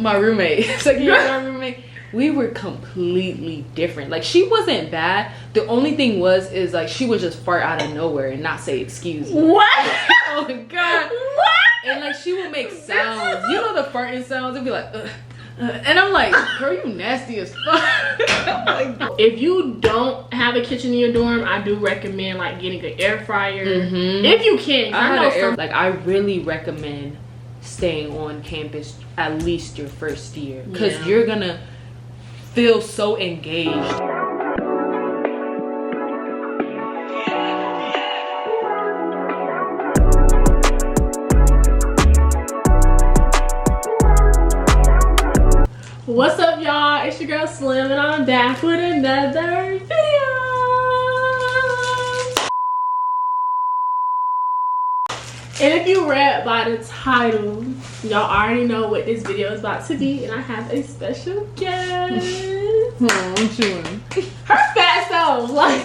my roommate, second year my roommate, we were completely different. Like, she wasn't bad. The only thing is like she would just fart out of nowhere and not say excuse me. What? Oh my god. What? And like she would make sounds. You know the farting sounds? It'd be like, and I'm like, girl, you nasty as fuck. If you don't have a kitchen in your dorm, I do recommend like getting an air fryer. If you can. I really recommend staying on campus at least your first year, because you're gonna feel so engaged. What's up, y'all? It's your girl Slim, and I'm back with another video. And if you read by the title, y'all already know what this video is about to be, and I have a special guest. I'm chewing. Her fat self, like.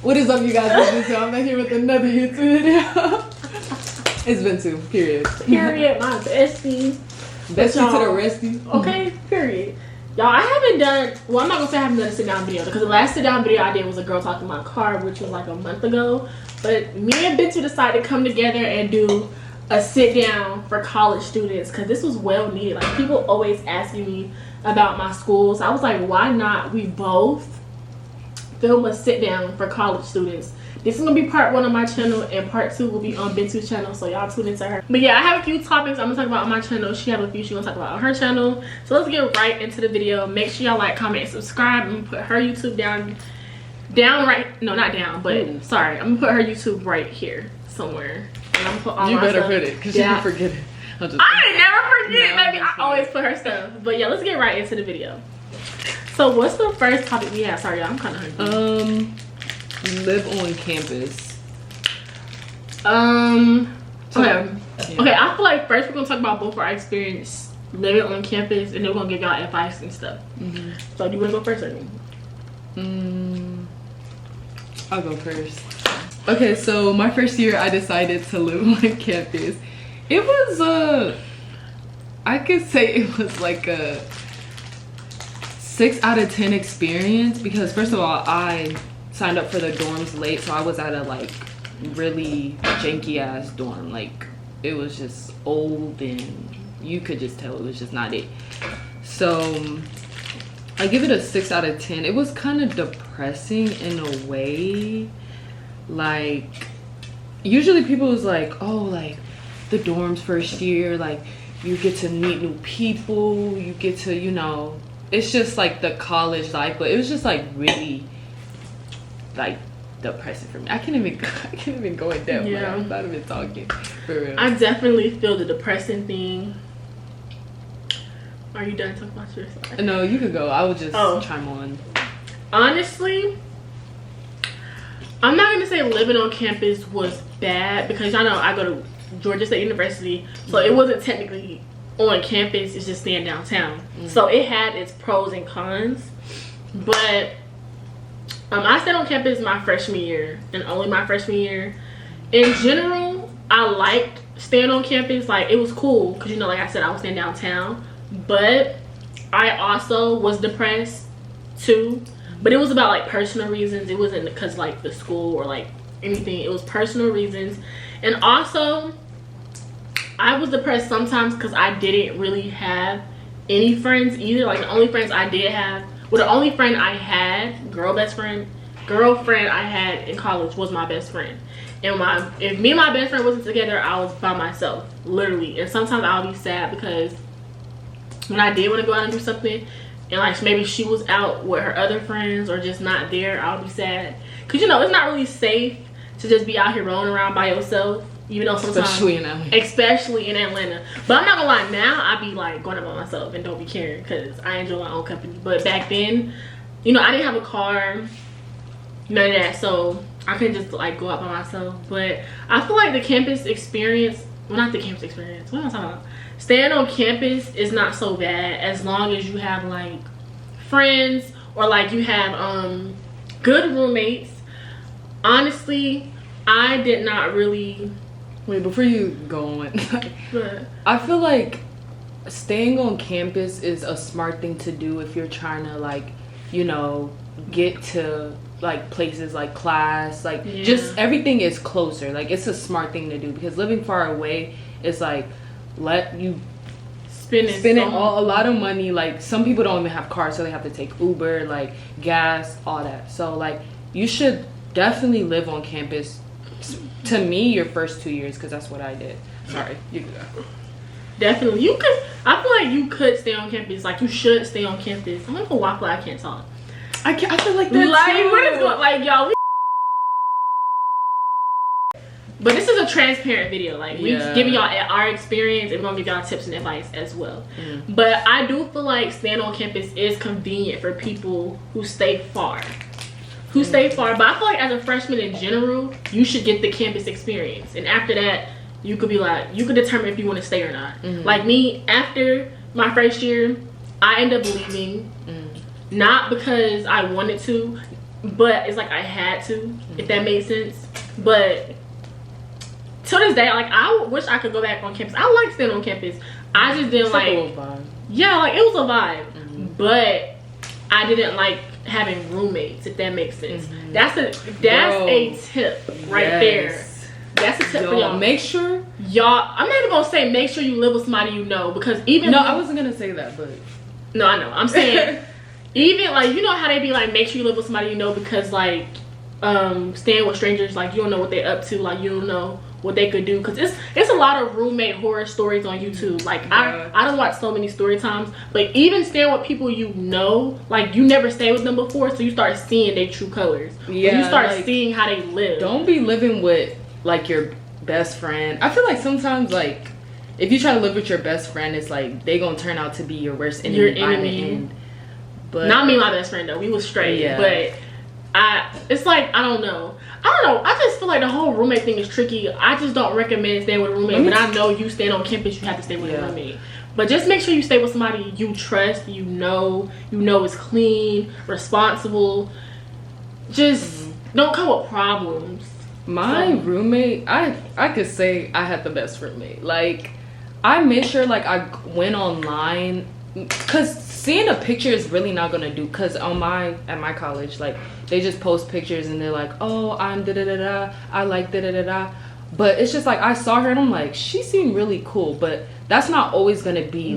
What is up, you guys? I'm back here with another YouTube video. It's been two, period. Period, my bestie. Bestie to the resty. Okay, period. Y'all, I haven't done, well, I'm not gonna say I haven't done a sit down video, because the last sit down video I did was a girl talking about car, which was like a month ago. But me and Bintu decided to come together and do a sit down for college students, because this was well needed. Like, people always asking me about my schools. I was like, why not we both film a sit down for college students? This is gonna be part 1 on my channel, and part 2 will be on Bintu's channel, so y'all tune into her. But yeah, I have a few topics I'm gonna talk about on my channel. She have a few she's gonna talk about on her channel. So let's get right into the video. Make sure y'all like, comment, and subscribe. I'm gonna put her YouTube down right, no, not down, but sorry, I'm gonna put her YouTube right here somewhere. And I'm gonna put all you my better stuff put it, because you can forget it. I never forget, baby. I always put her stuff. But yeah, let's get right into the video. So what's the first topic we have? Sorry, y'all, I'm kind of hungry. Live on campus. Okay. Okay, I feel like first we're gonna talk about both our experience living on campus, and then we're gonna give y'all advice and stuff. So do you wanna go first or me? I'll go first. Okay, so my first year I decided to live on campus. It was I could say it was like a 6 out of 10 experience, because first of all, I signed up for the dorms late, so I was at a like really janky ass dorm. Like, it was just old, and you could just tell it was just not it. So I give it a 6 out of 10. It was kind of depressing in a way. Like, usually people was like, oh, like the dorms first year, like you get to meet new people, you get to, you know, it's just like the college life. But it was just like really like depressing for me. I can't even go in depth. Yeah. Like, I'm not even talking for real. I definitely feel the depressing thing. Are you done talking about yourself? No, you could go. I would just chime on. Honestly, I'm not gonna say living on campus was bad, because y'all know I go to Georgia State University, so it wasn't technically on campus, it's just staying downtown. So it had its pros and cons. But I stayed on campus my freshman year, and only my freshman year. In general, I liked staying on campus. Like, it was cool, because, you know, like I said, I was staying downtown. But I also was depressed too. But it was about like personal reasons. It wasn't because like the school or like anything. It was personal reasons. And also, I was depressed sometimes because I didn't really have any friends either. Like, the only friends I did have, well, the only friend I had, girlfriend I had in college was my best friend. And if me and my best friend wasn't together, I was by myself, literally. And sometimes I'll be sad, because when I did want to go out and do something, and like maybe she was out with her other friends or just not there, I'll be sad. Because, you know, it's not really safe to just be out here rolling around by yourself. Even though sometimes, especially in Atlanta. But I'm not gonna lie, now I be like going out by myself and don't be caring, because I enjoy my own company. But back then, you know, I didn't have a car, none of that, so I couldn't just like go out by myself. But I feel like the campus experience, well, not the campus experience, what am I talking about? Staying on campus is not so bad, as long as you have like friends, or like you have good roommates. Honestly, I did not really. Wait, before you go on, I feel like staying on campus is a smart thing to do if you're trying to, like, you know, get to like places like class, like just everything is closer. Like, it's a smart thing to do, because living far away is like let you spending a lot of money. Like, some people don't even have cars, so they have to take Uber, like gas, all that. So like, you should definitely live on campus. To me, your first 2 years, because that's what I did. Sorry, you can go. Definitely, you could. I feel like you could stay on campus. Like, you should stay on campus. I don't know why I can't talk. I feel like that like, too. what is going? Like, y'all. But this is a transparent video. Like, we giving y'all our experience, and we're gonna give y'all tips and advice as well. But I do feel like staying on campus is convenient for people who stay far. But I feel like as a freshman in general, you should get the campus experience, and after that, you could be like, you could determine if you want to stay or not. Like me, after my first year, I ended up leaving, not because I wanted to, but it's like I had to, if that made sense. But to this day, like, I wish I could go back on campus. I like staying on campus. I just didn't like it was a vibe, but I didn't like having roommates, if that makes sense. That's a tip right there. That's a tip for y'all. Make sure y'all, I'm not even gonna say make sure you live with somebody you know, because even I wasn't gonna say that, but no, I know, I'm saying even like, you know how they be like, make sure you live with somebody you know, because like staying with strangers, like, you don't know what they're up to, like, you don't know what they could do, because it's a lot of roommate horror stories on YouTube. Like, I don't watch so many story times, but even staying with people you know, like, you never stayed with them before, so you start seeing their true colors. You start like, seeing how they live. Don't be living with like your best friend. I feel like sometimes, like, if you try to live with your best friend, it's like they gonna turn out to be your worst enemy by the end. But not me and my best friend though, we was straight. But it's like, I don't know, I just feel like the whole roommate thing is tricky. I just don't recommend staying with a roommate. But I know you staying on campus, you have to stay with a roommate. But just make sure you stay with somebody you trust, you know is clean, responsible. Just don't come with problems. My roommate, I could say I had the best roommate. Like, I made sure, like, I went online, because seeing a picture is really not gonna do, because at my college, like, they just post pictures and they're like, oh, I'm da-da-da-da, I like da-da-da-da. But it's just like, I saw her and I'm like, she seemed really cool, but that's not always gonna be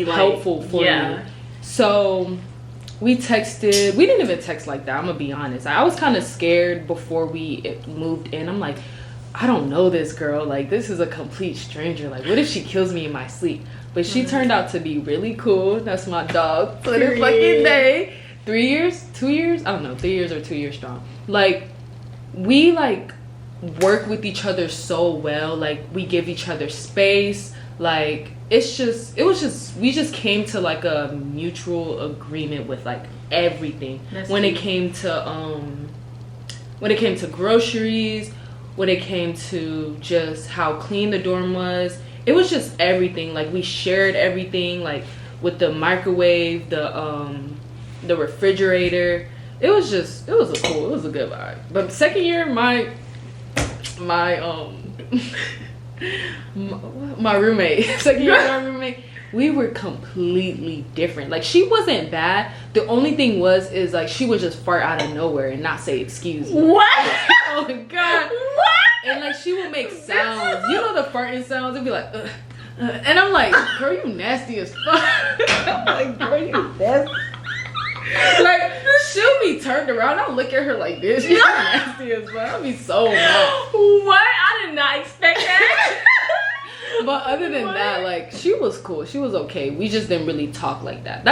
helpful for you. So we didn't even text like that, I'm gonna be honest. I was kind of scared before we moved in. I'm like, I don't know this girl, like, this is a complete stranger, like, what if she kills me in my sleep? But she turned out to be really cool. That's my dog for the fucking day. 3 years, 2 years, I don't know, 3 years or 2 years strong. Like, we like work with each other so well. Like, we give each other space. Like, we just came to like a mutual agreement with like everything. When it came to groceries, when it came to just how clean the dorm was, it was just everything. Like, we shared everything, like with the microwave, the refrigerator. It was a good vibe. But second year, my roommate, we were completely different. Like, she wasn't bad. The only thing is like, she would just fart out of nowhere and not say excuse me. What? Oh my god. What? And like, she would make sounds. You know the farting sounds? It'd be like, and I'm like, girl, you nasty as fuck. I'm like, girl, you nasty. Like, she'll be turned around, I'll look at her like this. She's nasty as fuck. I'll be so mad. What? I did not expect that. But other than that, like, she was cool. She was okay. We just didn't really talk like that.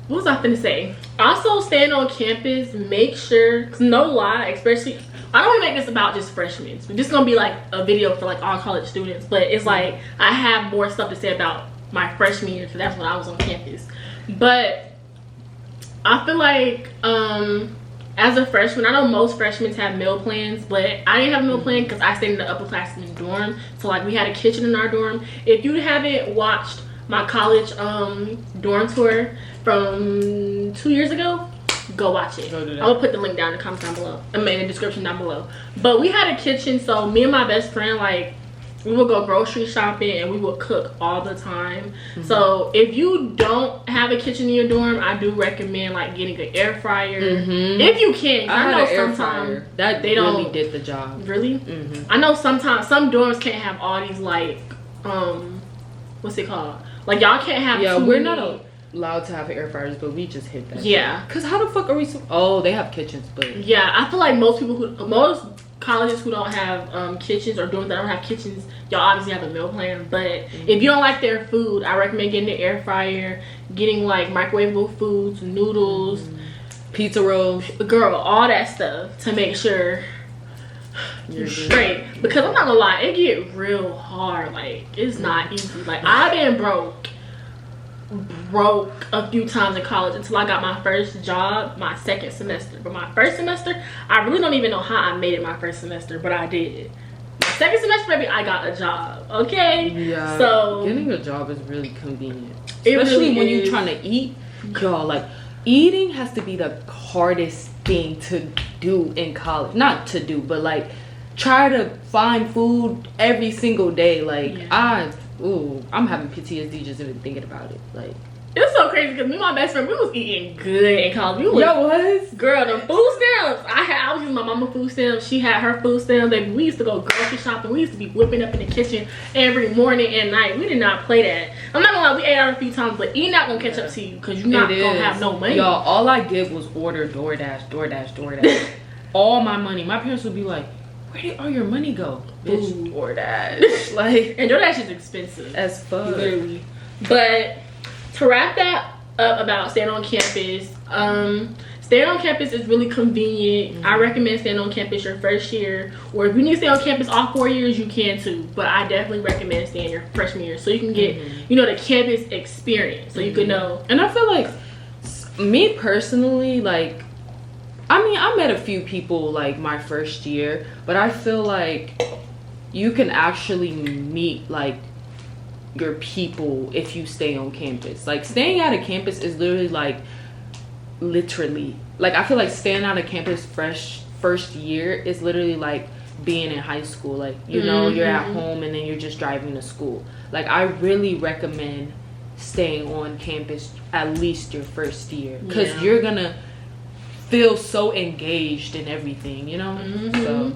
What was I finna say? Also, staying on campus, make sure, 'cause no lie, especially, I don't want to make this about just freshmen. This is gonna be like a video for like all college students, but it's like, I have more stuff to say about my freshman year, so that's when I was on campus. But I feel like as a freshman, I know most freshmen have meal plans, but I didn't have a meal plan because I stayed in the upperclassmen dorm. So like, we had a kitchen in our dorm. If you haven't watched my college dorm tour from 2 years ago, go watch it. I'm gonna put the link down in the comments down below. I mean, in the description down below. But we had a kitchen, so me and my best friend, like, We would go grocery shopping and we would cook all the time. So if you don't have a kitchen in your dorm, I do recommend like getting an air fryer if you can. I know had an air sometimes fryer that they really don't did the job. Really? I know sometimes some dorms can't have all these like what's it called? Like y'all can't have. Yeah, too we're many. not allowed to have air fryers, but we just hit that. Yeah. Cause how the fuck are we? Oh, they have kitchens, but yeah, I feel like most colleges who don't have kitchens or dorms that don't have kitchens, y'all obviously have a meal plan. But if you don't like their food, I recommend getting the air fryer, getting like microwavable foods, noodles, pizza rolls, girl, all that stuff to make sure you're straight. Because I'm not gonna lie, it get real hard. Like it's not easy. Like I've been broke a few times in college until I got my first job my second semester. But my first semester, I really don't even know how I made it my first semester, but I did. My second semester, maybe I got a job. Okay. Yeah. So getting a job is really convenient, it especially really when is. you're trying to eat. Y'all, like eating has to be the hardest thing to do in college. Not to do, but like try to find food every single day. Like I'm having PTSD just even thinking about it. Like it's so crazy because me and my best friend, we was eating good in college. We was, girl, the food stamps. I was using my mama food stamps. She had her food stamps. Baby, we used to go grocery shopping. We used to be whipping up in the kitchen every morning and night. We did not play that. I'm not gonna lie, we ate out a few times, but eating out gonna catch up to you because you're not gonna have no money. Y'all, all I did was order DoorDash. All my money. My parents would be like, where did all your money go? Bitch, DoorDash. Like, and DoorDash is expensive as fuck. Literally. But to wrap that up about staying on campus, staying on campus is really convenient. I recommend staying on campus your first year, or if you need to stay on campus all 4 years, you can too. But I definitely recommend staying your freshman year so you can get, you know, the campus experience, so you can know. And I feel like, me personally, like, I mean, I met a few people like my first year, but I feel like you can actually meet like your people if you stay on campus. Like staying out of campus is literally like I feel like staying out of campus first year is literally like being in high school. Like, you know, you're at home and then you're just driving to school. Like I really recommend staying on campus at least your first year, because you're gonna feel so engaged in everything, you know. So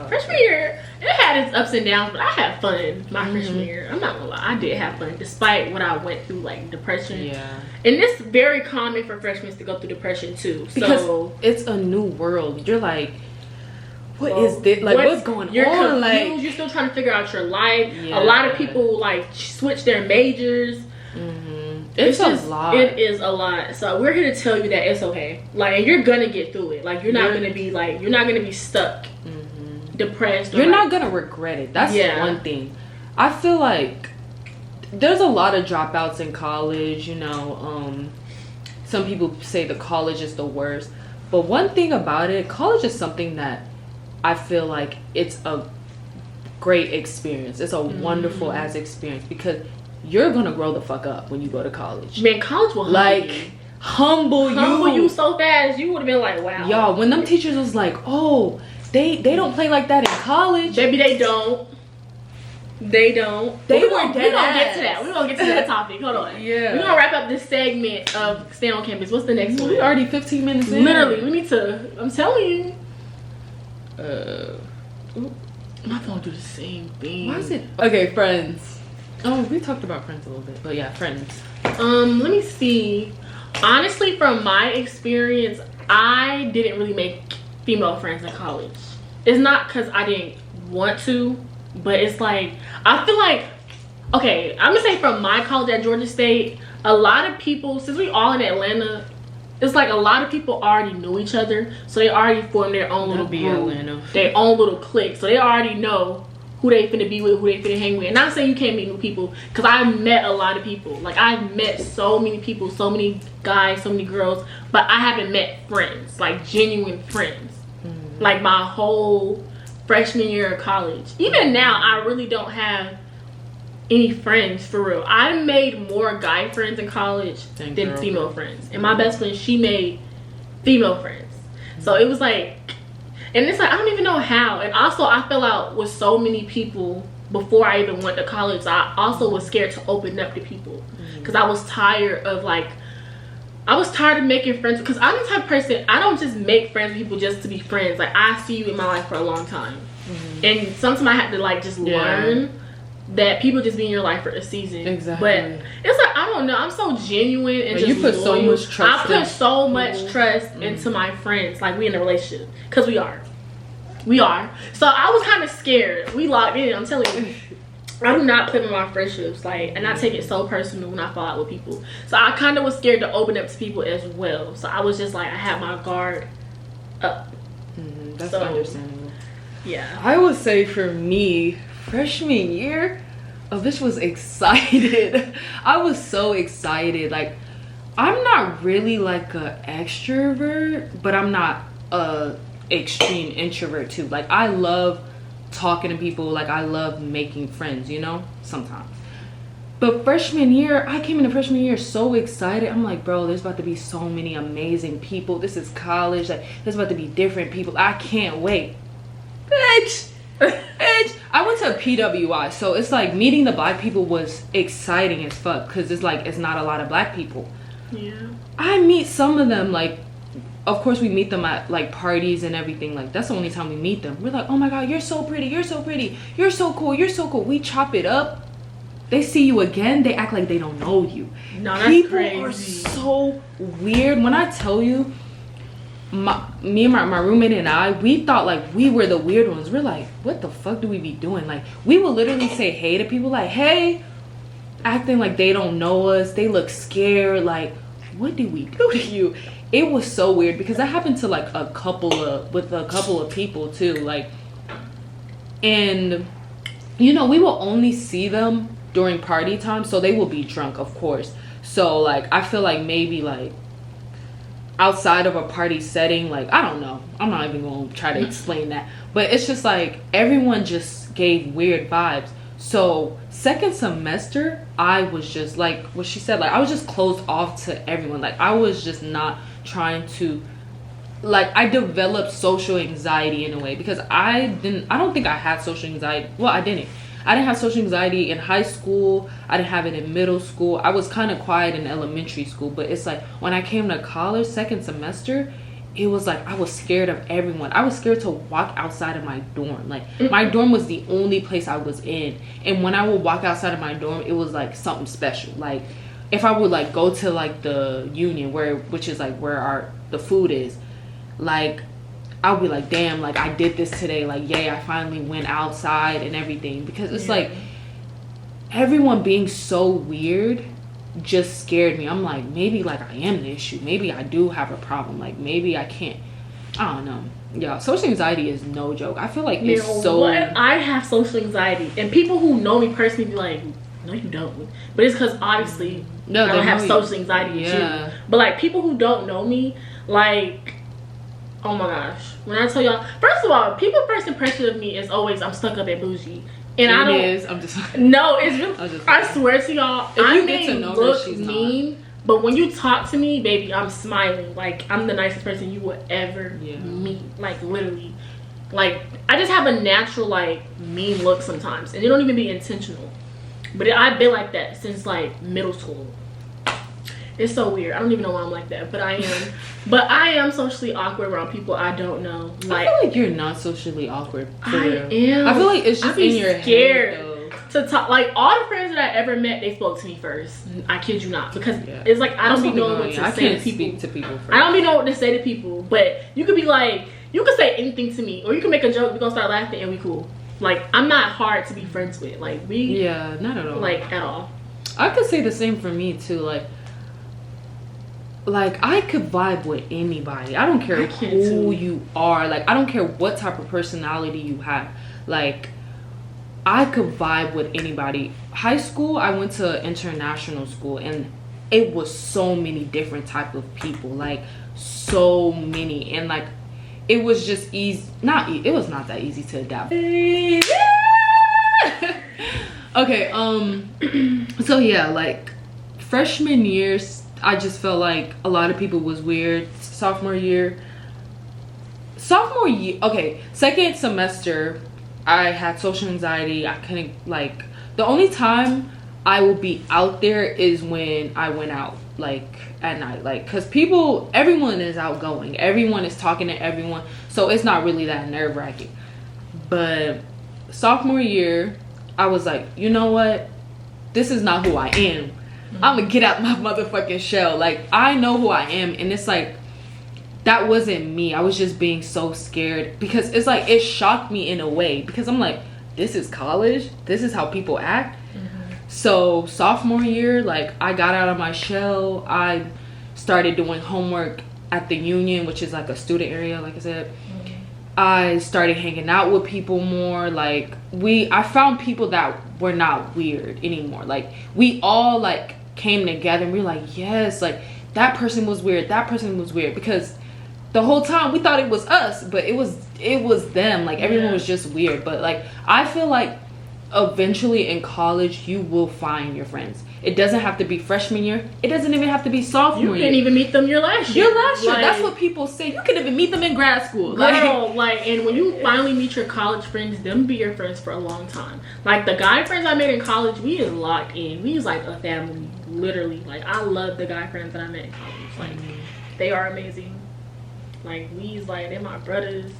freshman year, it had its ups and downs, but I had fun my freshman year. I'm not gonna lie, I did have fun despite what I went through, like depression. Yeah. And it's very common for freshmen to go through depression too, because it's a new world. You're like, what is this? Like, what's going on? Confused. Like, you're still trying to figure out your life. A lot of people like switch their majors. It's a lot. It is a lot. So we're here to tell you that it's okay. Like, you're gonna get through it. Like, you're not gonna be like, you're not gonna be stuck, depressed. You're not gonna regret it. That's one thing. I feel like there's a lot of dropouts in college. You know, some people say the college is the worst, but one thing about it, college is something that I feel like it's a great experience. It's a wonderful ass experience, because you're gonna grow the fuck up when you go to college. Man, college will humble you so fast. You would have been like, wow. Y'all, when them teachers was like, oh, they don't play like that in college. Baby, they don't. We're gonna get to that. We're gonna get to that topic. Hold on. Yeah. We're gonna wrap up this segment of Stay on Campus. What's the next one? We already 15 minutes in. Literally, we need to. I'm telling you. My phone do the same thing. Why is it? Okay, friends. Oh, we talked about friends a little bit, but yeah, friends. Let me see. Honestly, from my experience, I didn't really make female friends in college. It's not because I didn't want to, but it's like, I feel like, okay, I'm gonna say from my college at Georgia State, a lot of people, since we all in Atlanta, it's like a lot of people already knew each other, so they already formed their own little group, their own little clique, so they already know who they finna be with, who they finna hang with. And not saying you can't meet new people, because I've met a lot of people. Like, I've met so many people, so many guys, so many girls, but I haven't met friends, like genuine friends. Like my whole freshman year of college. Even now, I really don't have any friends for real. I made more guy friends in college than female friends. And my best friend, she made female friends. So it was like, And it's like, I don't even know how. And also, I fell out with so many people before I even went to college. I also was scared to open up to people because I was tired of making friends. Because I'm the type of person, I don't just make friends with people just to be friends. Like, I see you in my life for a long time. And sometimes I had to like just learn that people just be in your life for a season. Exactly. But it's like, I don't know, I'm so genuine and Like, just you put so loyal. much trust I put in so much people. trust into my friends. Like, we in a relationship. Because we are. So I was kind of scared. We locked in, I'm telling you. I do not play with my friendships, like, and I take it so personal when I fall out with people. So I kind of was scared to open up to people as well. So I was just like, I had my guard up. That's So, understandable. Yeah. I would say for me, freshman year, this was excited. I was so excited. Like, I'm not really like a extrovert, but I'm not a extreme introvert too. Like, I love talking to people. Like, I love making friends, you know, sometimes. But freshman year, I came into freshman year so excited. I'm like, bro, there's about to be so many amazing people. This is college. Like, there's about to be different people. I can't wait. Bitch. I went to a PWI, so it's like meeting the black people was exciting as fuck because it's like it's not a lot of black people. Yeah. I meet some of them, like, of course we meet them at like parties and everything. Like, that's the only time we meet them. We're like, oh my god, you're so pretty, you're so pretty, you're so cool, you're so cool. We chop it up. They see you again, they act like they don't know you. No, that's People crazy. are so weird. When I tell you, me and my roommate and I, we thought like we were the weird ones. We're like, what the fuck do we be doing? Like, we will literally say hey to people, like, hey, acting like they don't know us. They look scared. Like, what did we do to you? It was so weird because that happened to like a couple of people too. Like, and you know, we will only see them during party time, so they will be drunk, of course. So like, I feel like maybe like outside of a party setting, like, I don't know, I'm not even gonna try to explain that, but it's just like everyone just gave weird vibes. So second semester, I was just like what she said, like I was just closed off to everyone. Like, I was just not trying to, like, I developed social anxiety in a way because I don't think I had social anxiety. Well, I didn't have social anxiety in high school. I didn't have it in middle school. I was kind of quiet in elementary school, but it's like when I came to college second semester, it was like I was scared of everyone. I was scared to walk outside of my dorm. Like, my dorm was the only place I was in, and when I would walk outside of my dorm, it was like something special. Like, if I would like go to like the Union, which is like where the food is, like, I'll be like, damn, like I did this today, like, yay, I finally went outside and everything. Because it's like everyone being so weird just scared me. I'm like, maybe like I am the issue, maybe I do have a problem, like maybe I can't, I don't know. Yeah, social anxiety is no joke. I feel like it's so I have social anxiety, and people who know me personally be like, no you don't, but it's because obviously I don't have social anxiety as you. But like people who don't know me, like, oh my gosh, when I tell y'all, first of all, people's first impression of me is always I'm stuck up and bougie. And I don't. It is. I'm just. No, it's really. I swear to y'all, I may look she's mean, but when you talk to me, baby, I'm smiling. Like, I'm the nicest person you would ever meet. Like, literally. Like, I just have a natural, like, mean look sometimes, and it don't even be intentional. But I've been like that since like middle school. It's so weird. I don't even know why I'm like that, but I am. But I am socially awkward around people I don't know. Like, I feel like you're not socially awkward. I am. I feel like it's just in your scared head, to talk. Like, all the friends that I ever met, they spoke to me first. I kid you not, because it's like I don't be knowing what to say to people. Speak to people first. I don't be knowing what to say to people. But you could be like, you could say anything to me, or you can make a joke. We're gonna start laughing and we cool. Like, I'm not hard to be friends with. Like, not at all. Like, at all. I could say the same for me too. Like I could vibe with anybody. I don't care who you are. Like, I don't care what type of personality you have. Like, I could vibe with anybody. High school, I went to international school, and it was so many different type of people. Like, so many, and like it was just easy. It was not that easy to adapt. Okay. So yeah, like freshman years, I just felt like a lot of people was weird. Sophomore year, sophomore year, okay, second semester, I had social anxiety. I couldn't, like, the only time I will be out there is when I went out, like, at night, like, because everyone is outgoing, everyone is talking to everyone, so it's not really that nerve-wracking. But sophomore year, I was like, you know what, this is not who I am. I'm gonna get out my motherfucking shell. Like, I know who I am, and it's like, that wasn't me. I was just being so scared, because it's like, it shocked me in a way, because I'm like, this is college, this is how people act. So sophomore year, like, I got out of my shell. I started doing homework at the Union, which is like a student area, like I said. I started hanging out with people more. Like, I found people that were not weird anymore. Like, we all, like, came together and we were like, yes, like, that person was weird, that person was weird, because the whole time we thought it was us, but it was them. Like, everyone was just weird. But, like, I feel like eventually in college you will find your friends. It doesn't have to be freshman year, it doesn't even have to be sophomore year. You can even meet them your last year. Like, that's what people say. You can even meet them in grad school, girl. Like, and when you finally meet your college friends, them be your friends for a long time. Like, the guy friends I made in college, we is locked in. We is like a family, literally. Like, I love the guy friends that I met in college. Like, they are amazing. Like, we's like, they're my brothers.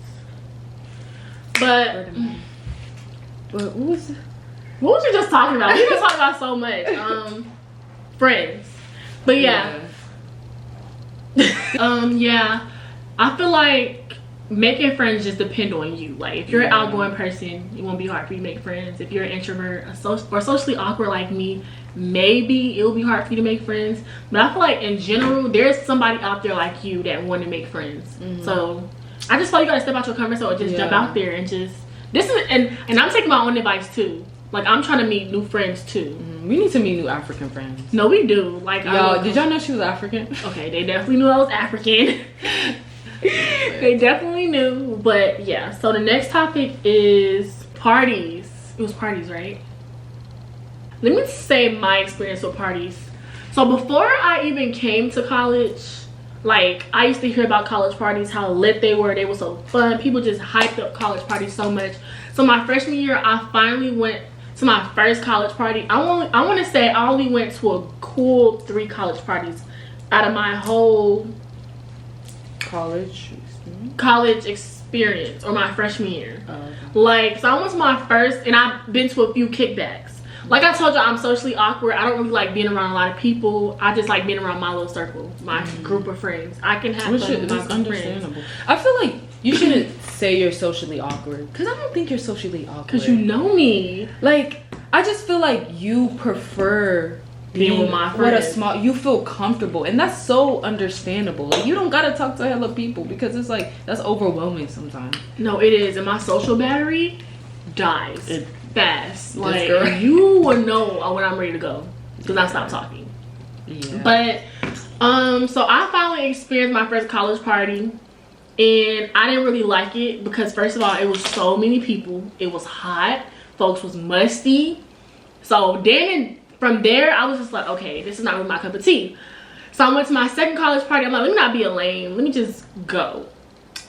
But what was you just talking about? We just talking about so much. Friends. But yeah. Yeah. I feel like making friends just depend on you. Like, if you're an outgoing person, it won't be hard for you to make friends. If you're an introvert or socially awkward like me, maybe it will be hard for you to make friends. But I feel like in general, there's somebody out there like you that want to make friends. So I just feel you gotta step out your comfort zone and just jump out there and just and I'm taking my own advice too. Like, I'm trying to meet new friends too. We need to meet new African friends. No, we do. Like, y'all, did y'all know she was African? Okay, they definitely knew I was African. They definitely knew. But yeah, so the next topic is parties. It was parties, right? Let me say my experience with parties. So before I even came to college, like, I used to hear about college parties, how lit they were so fun. People just hyped up college parties so much. So my freshman year, I finally went to my first college party. I want to say I only went to a cool 3 college parties out of my whole college experience, or my freshman year. Okay. Like, so I went to my first, and I've been to a few kickbacks. Like I told you, I'm socially awkward. I don't really like being around a lot of people. I just like being around my little circle, my group of friends. I can have fun with my understandable friends. I feel like you shouldn't say you're socially awkward, because I don't think you're socially awkward. Because you know me. Like, I just feel like you prefer being with my friends. You feel comfortable, and that's so understandable. Like, you don't gotta talk to hella people, because it's like, that's overwhelming sometimes. No, it is, and my social battery dies fast. Like, girl. you will know when I'm ready to go, because I stop talking. Yeah. But so I finally experienced my first college party, and I didn't really like it, because first of all, it was so many people. It was hot. Folks was musty. So then from there, I was just like, okay, this is not really my cup of tea. So I went to my second college party. I'm like, let me not be a lame. Let me just go.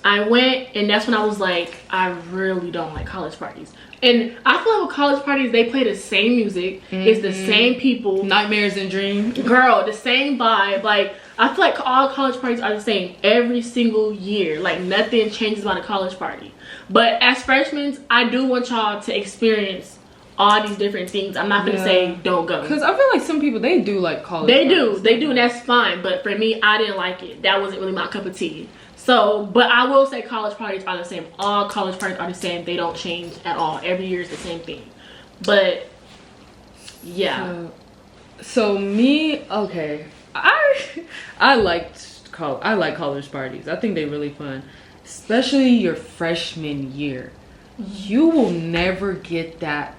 I went, and that's when I was like, I really don't like college parties. And I feel like with college parties, they play the same music. It's the same people. Nightmares and dreams. Girl, the same vibe. Like, I feel like all college parties are the same every single year. Like, nothing changes about a college party. But as freshmen, I do want y'all to experience all these different things. I'm not gonna say don't go, because I feel like some people, they do like college parties. They do, and that's fine. But for me, I didn't like it. That wasn't really my cup of tea. So, but I will say college parties are the same. All college parties are the same. They don't change at all. Every year is the same thing. But yeah. So me, okay, I like college parties. I think they're really fun, especially your freshman year. You will never get that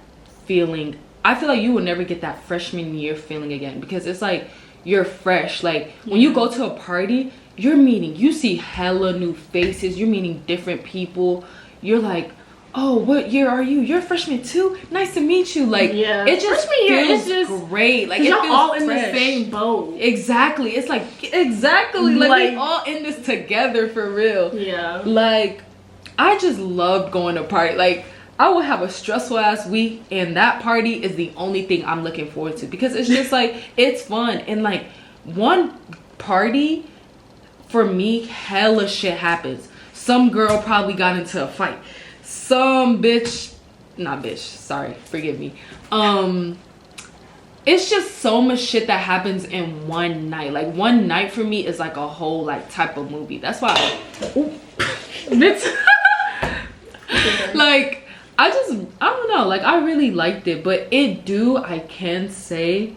feeling. I feel like you will never get that freshman year feeling again, because it's like, you're fresh. Like, when you go to a party, you see hella new faces, you're meeting different people. You're like, oh, what year are you? You're a freshman too? Nice to meet you. Like, Yeah. it just Freshman year feels is just great. Like, it y'all feels all in fresh. the same boat. Exactly. It's like, exactly. Like, we all in this together for real. Yeah. Like, I just loved going to party. Like, I would have a stressful ass week, and that party is the only thing I'm looking forward to, because it's just like, it's fun. And like, one party for me, hella shit happens. Some girl probably got into a fight. Some bitch, not bitch, sorry, forgive me. It's just so much shit that happens in one night. Like, one night for me is like a whole like type of movie. That's why like, I don't know, like, I really liked it. But I can say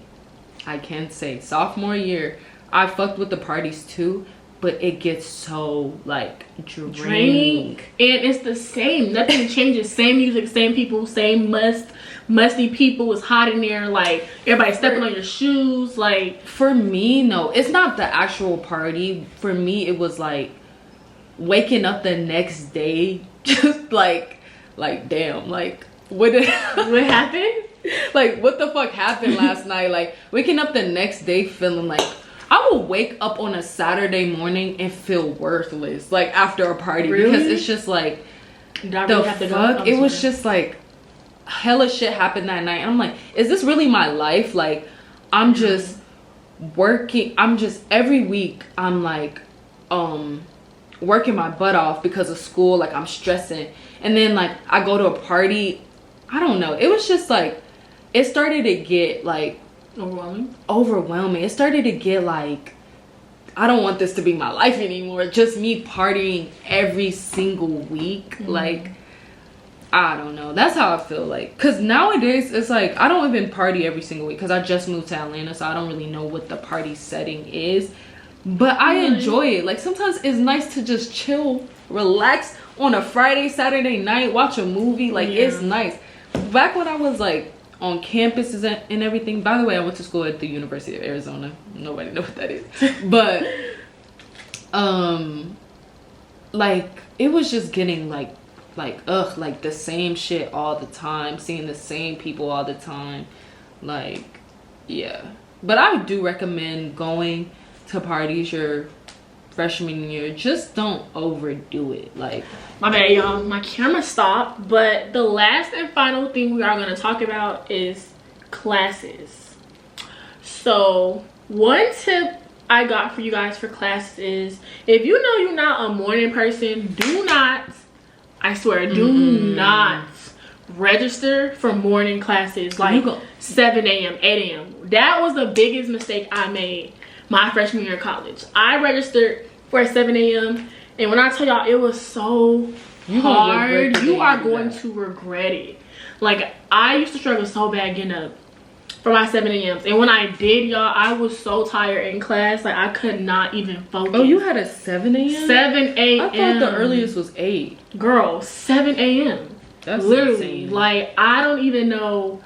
sophomore year, I fucked with the parties too, but it gets so like draining. And it's the same, nothing changes. Same music, same people, same musty people. It's hot in there, like everybody stepping on your shoes. Like, for me, no, it's not the actual party. For me, it was like waking up the next day just like damn, like what happened? Like, what the fuck happened last night? Like, waking up the next day feeling like I will wake up on a Saturday morning and feel worthless, like, after a party. Really? Because it's just like, the fuck? It was just like hella shit happened that night. And I'm like, is this really my life? Like, I'm just working. I'm just, every week I'm like working my butt off because of school. Like, I'm stressing, and then like I go to a party. I don't know, it was just like, it started to get like overwhelming. It started to get like, I don't want this to be my life anymore. Just me partying every single week. Like, I don't know, that's how I feel. Like, because nowadays it's like, I don't even party every single week because I just moved to Atlanta, so I don't really know what the party setting is. But I enjoy it. Like, sometimes it's nice to just chill, relax on a Friday, Saturday night, watch a movie. Like, it's nice. Back when I was like on campuses and everything. By the way, I went to school at the University of Arizona. Nobody knows what that is. But like, it was just getting like the same shit all the time, seeing the same people all the time. Like, yeah. But I do recommend going to parties your freshman year. Just don't overdo it. Like, my bad, y'all, my camera stopped. But the last and final thing we are going to talk about is classes. So one tip I got for you guys for classes is, if you know you're not a morning person, do not, I swear, do not register for morning classes like 7 a.m 8 a.m That was the biggest mistake I made my freshman year of college. I registered for 7 a.m. and when I tell y'all, it was so hard. You are going to regret it. Like, I used to struggle so bad getting up for my 7 a.m.s. And when I did, y'all, I was so tired in class. Like, I could not even focus. Oh, you had a 7 a.m.? 7 a.m. I thought the earliest was 8. Girl, 7 a.m. That's literally insane. Like, I don't even know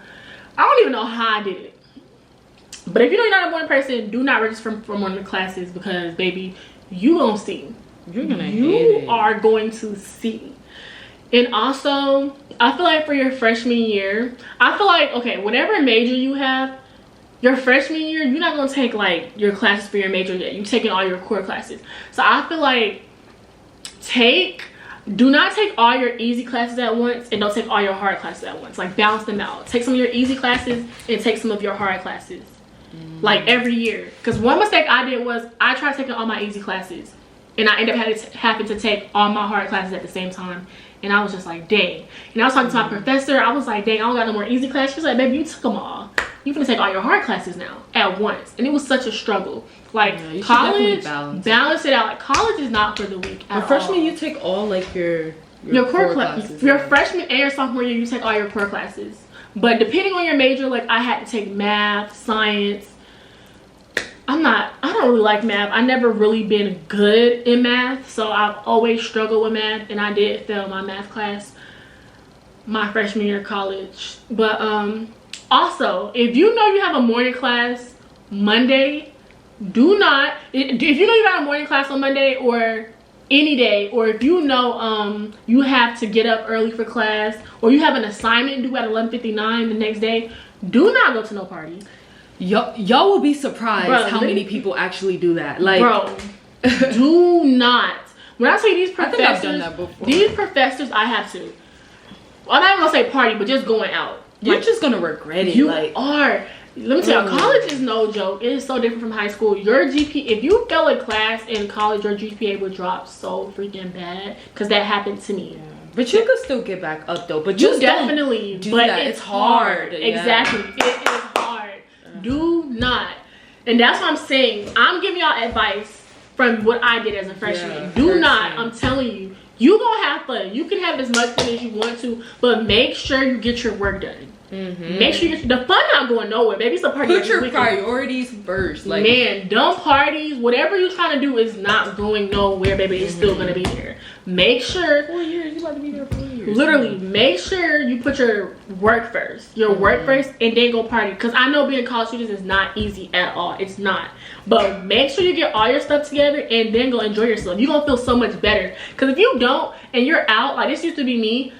how I did it. But if you know you're not a morning person, do not register for morning classes, because baby, you gonna see. You are going to see. And also, I feel like for your freshman year, I feel like, okay, whatever major you have, your freshman year, you're not gonna take like your classes for your major yet. You're taking all your core classes. So I feel like do not take all your easy classes at once, and don't take all your hard classes at once. Like, balance them out. Take some of your easy classes and take some of your hard classes. Like, every year. Because one mistake I did was I tried taking all my easy classes, and I ended up having to take all my hard classes at the same time. And I was just like, dang. And I was talking to my professor. I was like, dang, I don't got no more easy classes. She was like, baby, you took them all. You're gonna take all your hard classes now at once. And it was such a struggle. Like, college, balance it out. Like, college is not for the weak at all. Freshman, you take all like your core classes. Your freshman and your sophomore year, you take all your core classes. But depending on your major, like, I had to take math, science. I don't really like math. I never really been good in math, so I've always struggled with math, and I did fail my math class my freshman year of college. But also, if you know you have a morning class Monday, if you know you got a morning class on Monday, or any day, or if you know you have to get up early for class, or you have an assignment due at 11:59 the next day, do not go to no party. Y'all will be surprised, bro, how many people actually do that. Like, bro, do not. When I tell you these professors, I think I've done that before. These professors, I have to. I'm not even gonna say party, but just going out. You're like, just gonna regret it. You like, are. Let me tell you, college is no joke. It is so different from high school. Your GPA, if you fail a class in college, your GPA will drop so freaking bad. Because that happened to me. Yeah. But you could still get back up though. But you definitely do but that. It's hard. Yeah. Exactly. It is hard. Do not. And that's what I'm saying. I'm giving y'all advice from what I did as a freshman. Do not. I'm telling you. You gonna have fun. You can have as much fun as you want to, but make sure you get your work done. Make sure the fun not going nowhere. Maybe it's a party. Put your priorities first. Like, man, dumb parties, whatever you're trying to do is not going nowhere, baby. It's still gonna be there. Make sure 4 years, you about to be there 4 years. Literally, make sure you put your work first. Your work first, and then go party. Because I know being college students is not easy at all. It's not. But make sure you get all your stuff together and then go enjoy yourself. You're gonna feel so much better. Because if you don't and you're out, like this used to be me.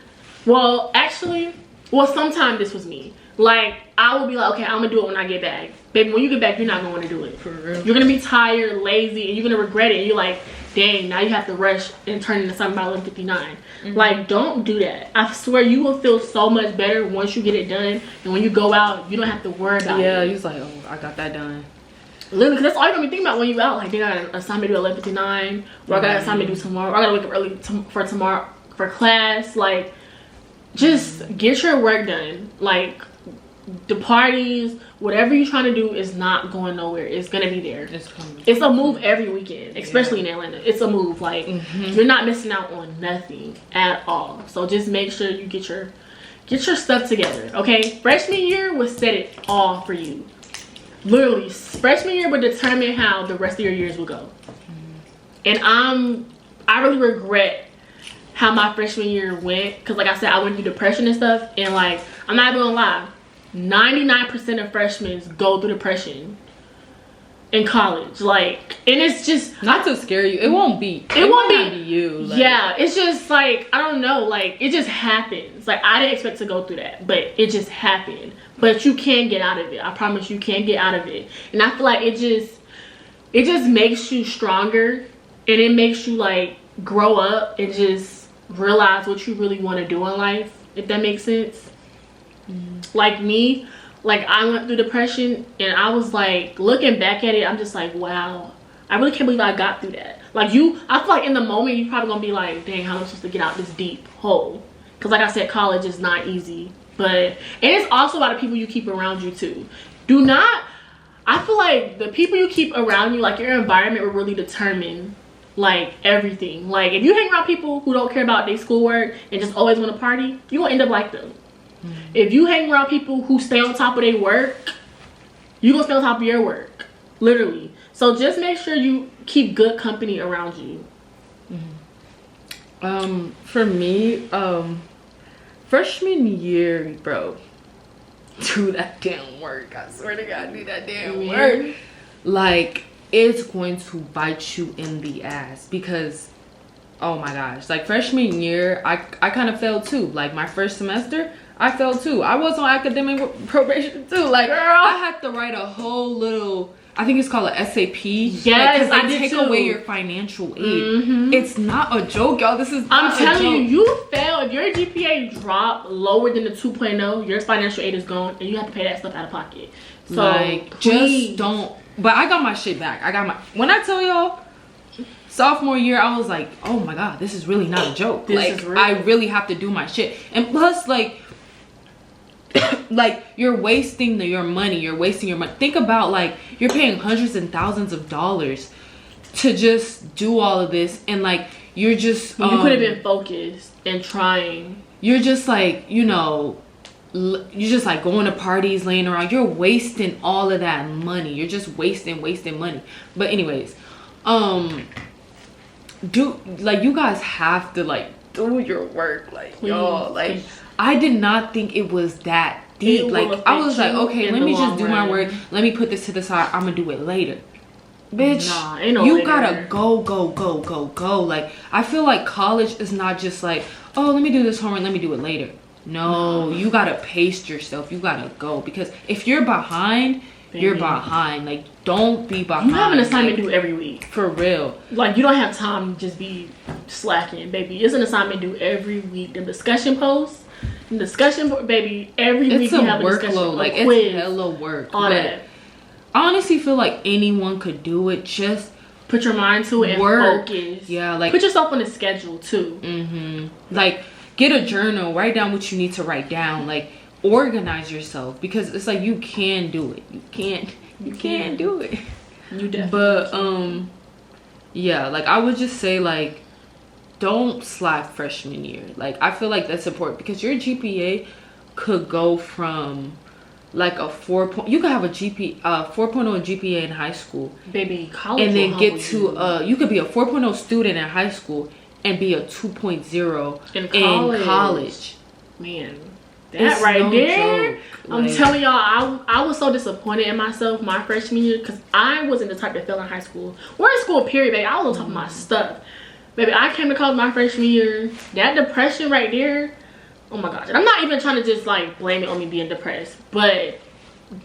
Well, actually, sometimes this was me. Like, I would be like, okay, I'm gonna do it when I get back. Baby, when you get back, you're not gonna want to do it. For real. You're gonna be tired, lazy, and you're gonna regret it. And you're like, dang, now you have to rush and turn into something by 11:59. Like, don't do that. I swear you will feel so much better once you get it done. And when you go out, you don't have to worry about it. Yeah, you're like, oh, I got that done. Literally, because that's all you're gonna be thinking about when you out. Like, then I got an assignment due at 11:59, or I got an assignment due tomorrow, or I gotta wake up early for tomorrow for class. Like, just get your work done. Like, the parties, whatever you're trying to do is not going nowhere. It's gonna be there. It's a move every weekend, especially in Atlanta. It's a move. Like, you're not missing out on nothing at all. So just make sure you get your stuff together. Okay, freshman year will set it all for you. Literally, freshman year would determine how the rest of your years will go. And I really regret how my freshman year went, because like I said, I went through depression and stuff, and like, I'm not even gonna lie, 99% of freshmen go through depression in college. Like, and it's just not to scare you. It won't be you. Like, yeah, it's just like, I don't know, like, it just happens. Like, I didn't expect to go through that, but it just happened. But you can get out of it. I promise you can get out of it. And I feel like it just makes you stronger, and it makes you like grow up and just realize what you really want to do in life, if that makes sense. Like me, like I went through depression, and I was like, looking back at it, I'm just like, wow, I really can't believe I got through that. Like, I feel like in the moment you're probably gonna be like, dang, how am I supposed to get out this deep hole? Because like I said, college is not easy. And it's also about the people you keep around you too. I feel like the people you keep around you, like your environment, will really determine like everything. Like, if you hang around people who don't care about their schoolwork and just always want to party, you gonna end up like them. If you hang around people who stay on top of their work, you gonna stay on top of your work, literally. So just make sure you keep good company around you. For me, freshman year, bro, do that damn work. I swear to God, do that damn work. Like, it's going to bite you in the ass, because oh my gosh, like freshman year, I kind of failed too. Like, my first semester, I failed too. I was on academic probation too. Like, girl, I had to write a whole little, I think it's called an SAP. Yes, like, I did take away your financial aid. It's not a joke, y'all. This is not I'm telling you fail. If your GPA drop lower than the 2.0, your financial aid is gone, and you have to pay that stuff out of pocket. So like, just don't. But I got my shit back. When I tell y'all, sophomore year, I was like, oh my God, this is really not a joke. Like, I really have to do my shit. And plus, like, like, you're wasting your money. Think about, like, you're paying hundreds and thousands of dollars to just do all of this, and like, you're just you could have been focused and trying. You're just like, you know, you're just like going to parties, laying around. You're wasting all of that money. You're just wasting money. But anyways, you guys have to like do your work. Like, y'all, like, I did not think it was that deep. Like, I was like, okay, let me just do my work. Let me put this to the side. I'm gonna do it later. bitch, Nah, ain't no you way gotta there. go. Like, I feel like college is not just like, oh, let me do this homework, let me do it later. No, you gotta pace yourself. You gotta go, because if you're behind, you're behind. Like, don't be behind. You have an assignment like, due every week. for real. Like, you don't have time to just be slacking, baby. It's an assignment due every week. The discussion posts, the discussion board, baby, every week It's you a have a discussion, workload. Like, a quiz, it's hella work. all But that. I honestly feel like anyone could do it. Just Put your mind to it and work. focus. Yeah, like, put yourself on a schedule too. like, get a journal, write down what you need to write down, like, organize yourself, because it's like you can do it. You can't do it. You definitely. But yeah, like, I would just say, like, don't slack freshman year. Like, I feel like that's important, because your GPA could go from like a 4 point, you could have a 4.0 GPA in high school, Baby, college and then will get humble to you could be a 4.0 student in high school and be a 2.0 In in college. Man, that It's right no there. joke. I'm Like, telling y'all, I was so disappointed in myself my freshman year, because I wasn't the type to fail in high school or in school, period, baby. I was on top of my stuff. Baby, I came to college my freshman year. That depression right there, oh my gosh. And I'm not even trying to just like blame it on me being depressed, but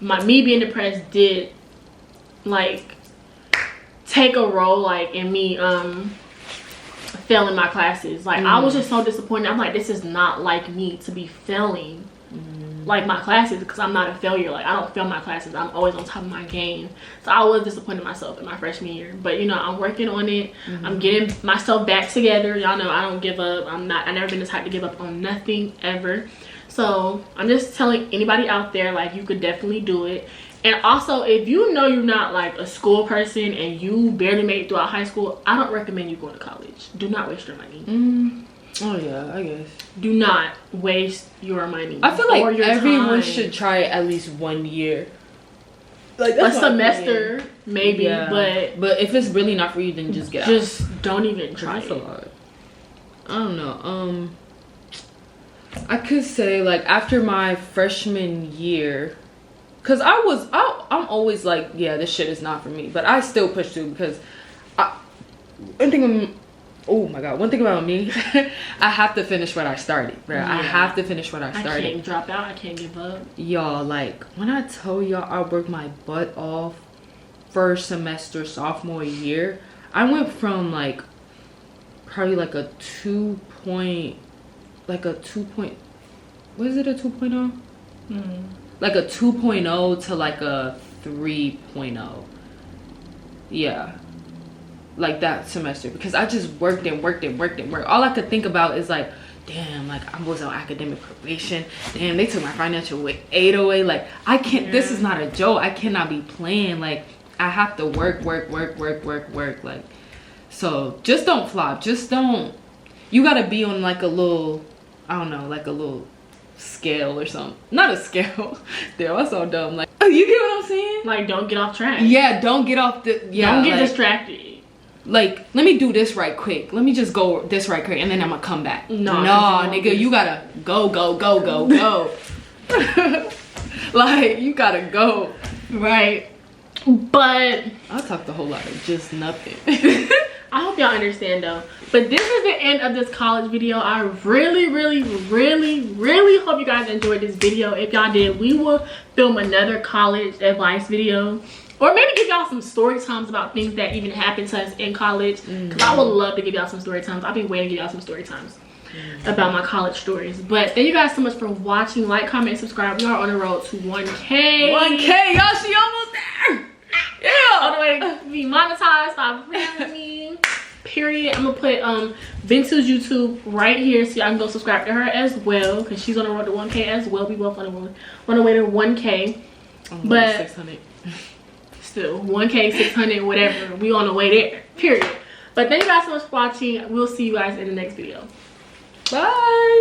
me being depressed did like take a role like in me failing my classes. Like, I was just so disappointed. I'm like, this is not like me to be failing like my classes, because I'm not a failure. Like, I don't fail my classes. I'm always on top of my game. So I was disappointed in myself in my freshman year, but you know, I'm working on it. I'm getting myself back together. Y'all know I don't give up. I never been the type to give up on nothing ever. So I'm just telling anybody out there, like, you could definitely do it. And also, if you know you're not like a school person and you barely made it throughout high school, I don't recommend you going to college. Do not waste your money. oh yeah, I guess. Do not waste your money. I feel or like your everyone time. should try it at least 1 year. Like, A that's my semester, opinion. maybe, Yeah. But if it's really not for you, then just get out. just don't even try That's a it. lot. I don't know. I could say, like, after my freshman year, because I'm always like, yeah, this shit is not for me, but I still push through, because one thing about me, I have to finish what I started, bro. I have to finish what I I started. can't drop out. I can't give up. Y'all, like, when I tell y'all I worked my butt off first semester sophomore year, I went from like probably like a 2 point, what is it, a 2.0? Like a 2.0 to like a 3.0. Yeah, like that semester, because I just worked. All I could think about is like, damn, like, I was on academic probation. Damn, they took my financial aid away. Like, I can't, this is not a joke. I cannot be playing. Like, I have to work. Like, so just don't flop. Just don't, you gotta be on like a little, I don't know, like a little scale or something. Not a scale. Damn, that's so dumb. Like, you get what I'm saying? Like, don't get off track. Yeah, don't get off the, yeah. Don't get like, distracted. like, let me do this right quick. Let me just go this right quick, and then I'm gonna come back. No, nigga, you gotta go. Like, you gotta go. Right. But I talked a whole lot of just nothing. I hope y'all understand though. But this is the end of this college video. I really hope you guys enjoyed this video. If y'all did, we will film another college advice video. Or maybe give y'all some story times about things that even happened to us in college. Because I would love to give y'all some story times. I've been waiting to give y'all some story times about my college stories. But thank you guys so much for watching. Like, comment, subscribe. We are on the road to 1K. 1K, y'all, she almost there. Yeah. All the way to be monetized. Stop playing me. Period. I'm gonna put Vintu's YouTube right here so y'all can go subscribe to her as well, because she's on the road to 1K as well. We both on the way to 1K. But 600. Still 1K, 600, whatever. We on the way there. Period. But thank you guys so much for watching. We'll see you guys in the next video. Bye.